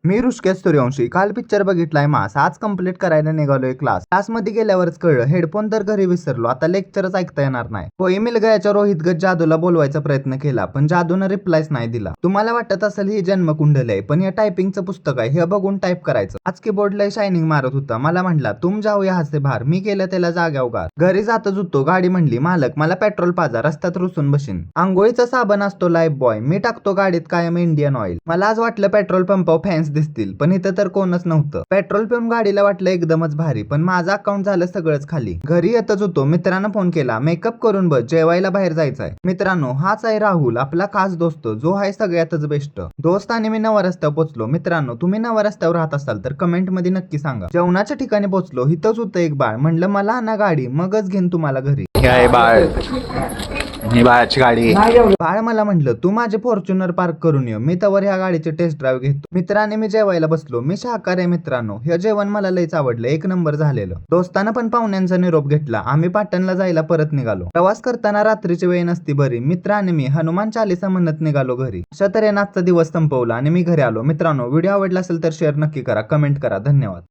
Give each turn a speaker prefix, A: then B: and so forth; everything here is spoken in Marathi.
A: मी ऋषिकेश सूर्यवंशी. काल पिक्चर बघितलाय मास. आज कंप्लीट करायला निघालोय क्लासमध्ये गेल्यावरच कळलं हेडफोन तर घरी विसरलो. आता लेक्चरच ऐकता येणार नाही. कोई मिल गयाच्या रोहित गत जादूला बोलवायचा प्रयत्न केला पण जादूनं रिप्लायच नाही दिला. तुम्हाला वाटत असेल ही जन्मकुंडली आहे पण या टायपिंगचं पुस्तक आहे. हे बघून टाईप करायचं. आज कीबोर्डला शायनिंग मारत होता. मला म्हणला तुम जाऊ यहाँ से बाहेर. मी केलं त्याला जाग्यावर गार. घरी जातच होतो. गाडी म्हणली मालक मला पेट्रोल पाजा. रस्त्यात रुसून बशीन. आंघोळीचा साबण असतो लाईफ बॉय. मी टाकतो गाडीत कायम इंडियन ऑइल. मला आज वाटलं पेट्रोल पंपावर फॅन्स दिसतील पण इथं तर कोणच नव्हतं. पेट्रोल पिऊन गाडीला वाटलं एकदमच भारी पण माझं अकाउंट झालं सगळंच खाली. घरी येतच होतो. मित्रानं फोन केला मेकअप करून बस जेवायला बाहेर जायचंय. मित्रांनो हाच आहे राहुल आपला खास दोस्त जो आहे सगळ्यातच बेस्ट दोस्त. आणि मी नवा रस्त्यावर पोहोचलो. मित्रांनो तुम्ही नवा रस्त्यावर राहत असाल तर कमेंट मध्ये नक्की सांगा. जेवणाच्या ठिकाणी पोहोचलो. इथंच होतं एक बाळ. म्हणलं मला आणा गाडी मगच घेईन तुम्हाला घरी.
B: बाळ ही बाळाची गाडी.
A: बाळ मला म्हटलं तू माझे फॉर्च्युनर पार्क करून ये. मी तवर ह्या गाडीचे टेस्ट ड्राईव्ह घेतो. मित्राने मी जेवायला बसलो. मी शाकाहारी आहे मित्रांनो. हे जेवण मला लयच आवडलं. एक नंबर झालेलं. दोस्तानं पण पाहुण्यांचा निरोप घेतला. आम्ही पाटणला जायला परत निघालो. प्रवास करताना रात्रीची वेळ नसती बरी. मित्र आणि मी हनुमान चालीसा म्हणत निघालो घरी. अशा तऱ्हेने आजचा दिवस संपवला आणि मी घरी आलो. मित्रांनो व्हिडिओ आवडला असेल तर शेअर नक्की करा, कमेंट करा. धन्यवाद.